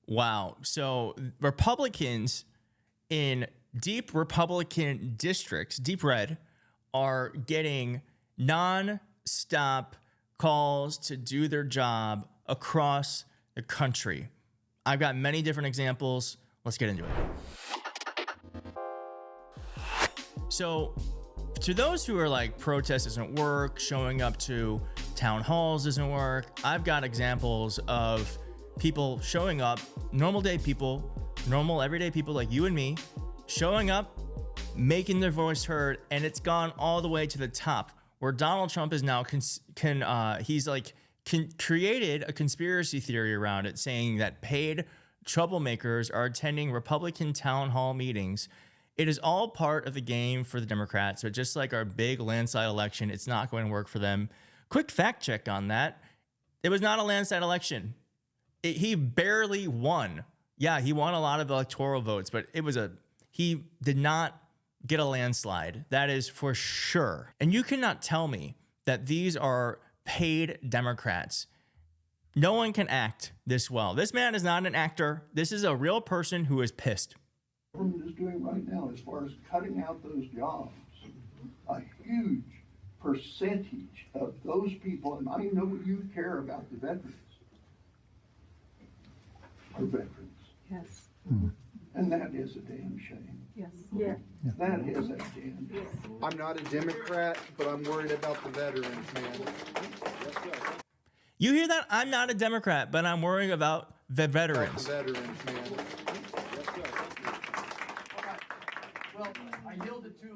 Wow. So Republicans in deep Republican districts, deep red, are getting non-stop calls to do their job across the country. I've got many different examples. Let's get into it. So to those who are like, protest doesn't work, showing up to town halls doesn't work, I've got examples of people showing up, normal day people, normal everyday people like you and me, showing up, making their voice heard, and it's gone all the way to the top, where Donald Trump is now created a conspiracy theory around it, saying that paid troublemakers are attending Republican town hall meetings. It is all part of the game for the Democrats. So just like our big landslide election, it's not going to work for them. Quick fact check on that. It was not a landslide election. He barely won. Yeah, he won a lot of electoral votes, but he did not get a landslide. That is for sure. And you cannot tell me that these are paid Democrats. No one can act this well. This man is not an actor. This is a real person who is pissed. What the government is doing right now as far as cutting out those jobs, a huge percentage of those people, and I know you care about the veterans, are veterans. Yes. Mm-hmm. And that is a damn shame. Yes. Yeah. That is a damn shame. I'm not a Democrat, but I'm worried about the veterans, man. You hear that? I'm not a Democrat, but I'm worrying about the veterans. About the veterans, man. Well, I yielded to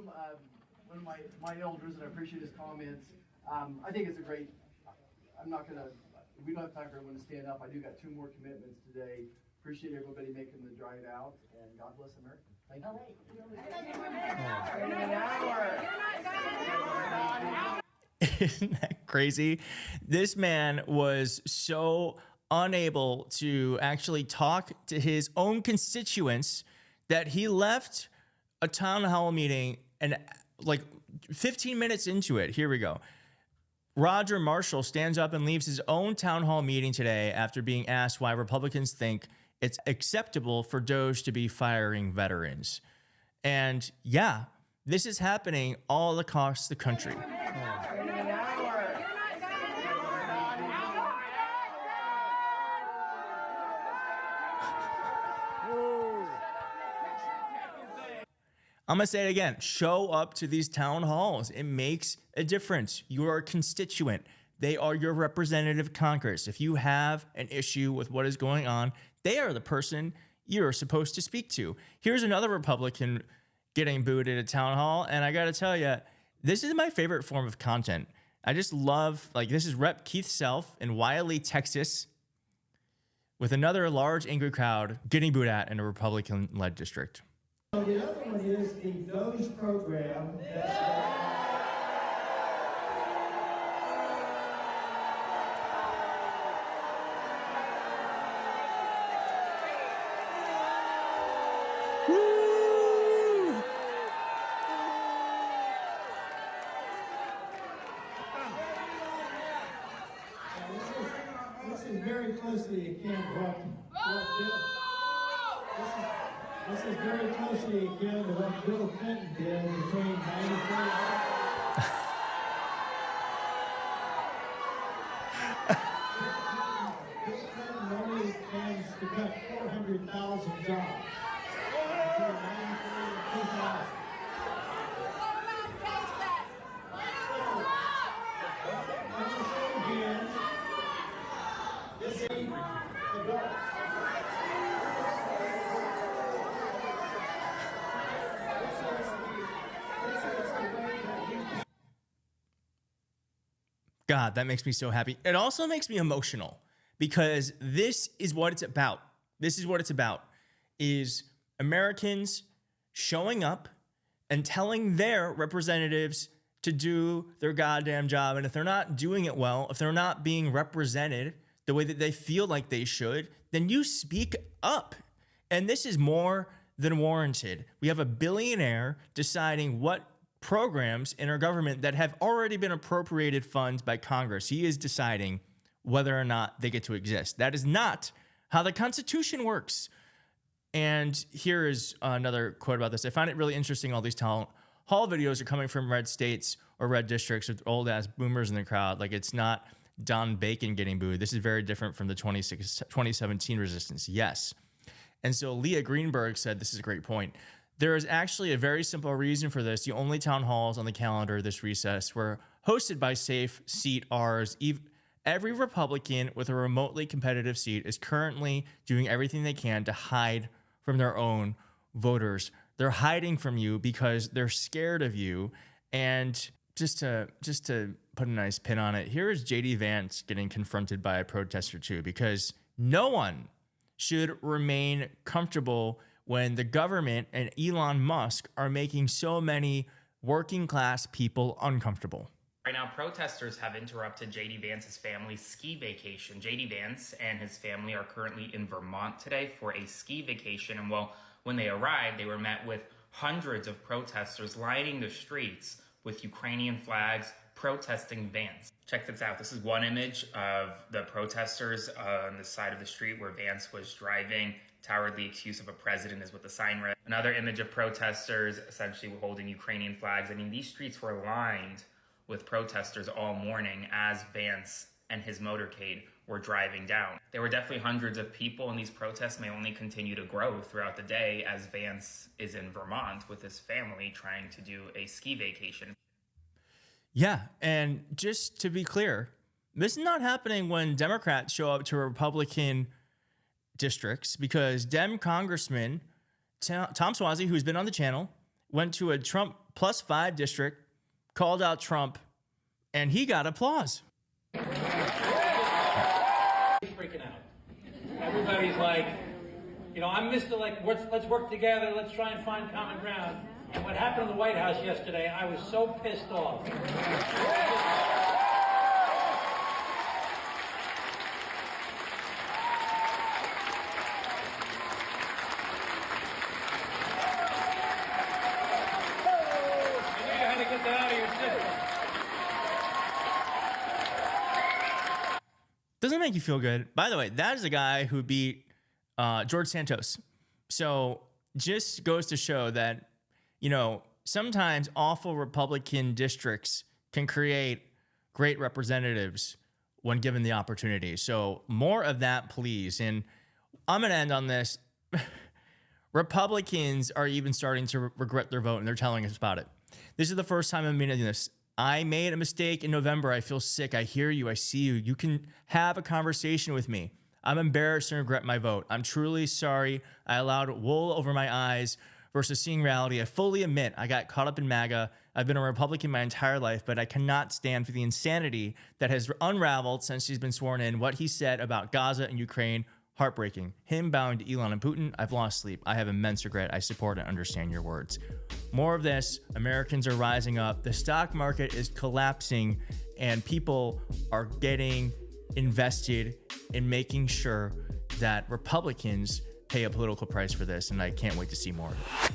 one of my elders, and I appreciate his comments. I think it's a great. We don't have time for everyone to stand up. I do got 2 more commitments today. Appreciate everybody making the drive out, and God bless America. Thank you. Isn't that crazy? This man was so unable to actually talk to his own constituents that he left a town hall meeting, and like 15 minutes into it, here we go. Roger Marshall stands up and leaves his own town hall meeting today after being asked why Republicans think it's acceptable for Doge to be firing veterans. And yeah, this is happening all across the country. I'm going to say it again. Show up to these town halls. It makes a difference. You are a constituent. They are your representative Congress. If you have an issue with what is going on, they are the person you're supposed to speak to. Here's another Republican getting booed at a town hall. And I got to tell you, this is my favorite form of content. I just love, this is Rep. Keith Self in Wiley, Texas, with another large angry crowd getting booed at in a Republican-led district. So the other one is the Doge program. This is very closely akin to This is very closely akin to what Bill Clinton did between 94 Bill Clinton only plans to cut 400,000 jobs between 94 and 2000. God, that makes me so happy. It also makes me emotional because this is what it's about. This is what it's about, is Americans showing up and telling their representatives to do their goddamn job. And if they're not doing it well, if they're not being represented the way that they feel like they should, then you speak up. And this is more than warranted. We have a billionaire deciding what programs in our government that have already been appropriated funds by Congress. He is deciding whether or not they get to exist. That is not how the Constitution works. And here is another quote about this. I find it really interesting. All these town hall videos are coming from red states or red districts with old ass boomers in the crowd. Like, it's not Don Bacon getting booed. This is very different from the 2017 resistance. Yes. And so Leah Greenberg said, this is a great point. There is actually a very simple reason for this. The only town halls on the calendar this recess were hosted by safe seat R's. Every Republican with a remotely competitive seat is currently doing everything they can to hide from their own voters. They're hiding from you because they're scared of you. And just to put a nice pin on it, here is JD Vance getting confronted by a protester too, because no one should remain comfortable when the government and Elon Musk are making so many working class people uncomfortable. Right now, protesters have interrupted JD Vance's family's ski vacation. JD Vance and his family are currently in Vermont today for a ski vacation. And well, when they arrived, they were met with hundreds of protesters lining the streets with Ukrainian flags protesting Vance. Check this out. This is one image of the protesters on the side of the street where Vance was driving. Cowardly excuse of a president is what the sign read. Another image of protesters essentially holding Ukrainian flags. I mean, these streets were lined with protesters all morning as Vance and his motorcade were driving down. There were definitely hundreds of people, and these protests may only continue to grow throughout the day as Vance is in Vermont with his family trying to do a ski vacation. Yeah, and just to be clear, this is not happening when Democrats show up to Republican districts, because Dem Congressman Tom Suozzi, who's been on the channel, went to a Trump +5 district, called out Trump, and he got applause. Freaking out. Everybody's like, you know, I'm Mr. Like, let's work together, let's try and find common ground. And what happened in the White House yesterday, I was so pissed off. Doesn't make you feel good. By the way, that is the guy who beat George Santos. So just goes to show that, you know, sometimes awful Republican districts can create great representatives when given the opportunity. So more of that, please. And I'm going to end on this. Republicans are even starting to regret their vote, and they're telling us about it. This is the first time I'm meeting this. I made a mistake in November. I feel sick. I hear you. I see you. You can have a conversation with me. I'm embarrassed and regret my vote. I'm truly sorry. I allowed wool over my eyes versus seeing reality. I fully admit I got caught up in MAGA. I've been a Republican my entire life, but I cannot stand for the insanity that has unraveled since he's been sworn in. What he said about Gaza and Ukraine, heartbreaking. Him bowing to Elon and Putin, I've lost sleep. I have immense regret. I support and understand your words. More of this. Americans are rising up. The stock market is collapsing, and people are getting invested in making sure that Republicans pay a political price for this, and I can't wait to see more of it.